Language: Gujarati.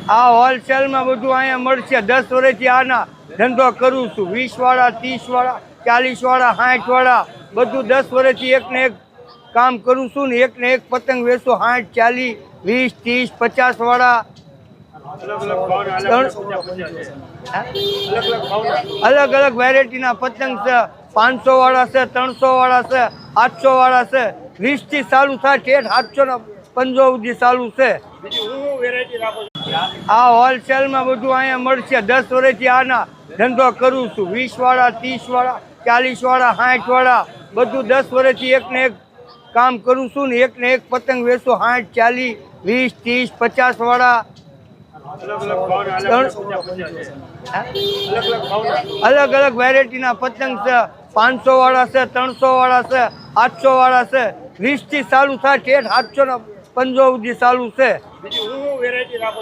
આ હોલસેલમાં બધું અહીંયા મળશે. 10 વર્ષથી આના ધંધો કરું છું. 20 વાળા, 30 વાળા, 40 વાળા, 60 વાળા બધું 10 વર્ષથી એકને એક કામ કરું છું ને એકને એક પતંગ વેચું. 60, 40, 20, 30, 50 વાળા અલગ અલગ વેરાયટીના પતંગ છે. 500 વાળા છે, 300 વાળા છે, 800 વાળા છે. 20 થી ચાલુ થાય ઠેઠ 750 સુધી ચાલુ છે. આ હોલસેલમાં બધું અહીંયા મળશે. 10 વર્ષથી આના ધંધો કરું છું. 20 વાળા, 30 વાળા, 40 વાળા, 60 વાળા બધું 10 વર્ષથી એકને એક કામ કરું છું ને એકને એક પતંગ વેચું. 60, 40, 20, 30, 50 વાળા અલગ અલગ વેરાયટીના પતંગ છે. 500 વાળા છે, 300 વાળા છે, 800 વાળા છે. 20 થી ચાલુ થાય ઠેઠ 750 સુધી ચાલુ છે.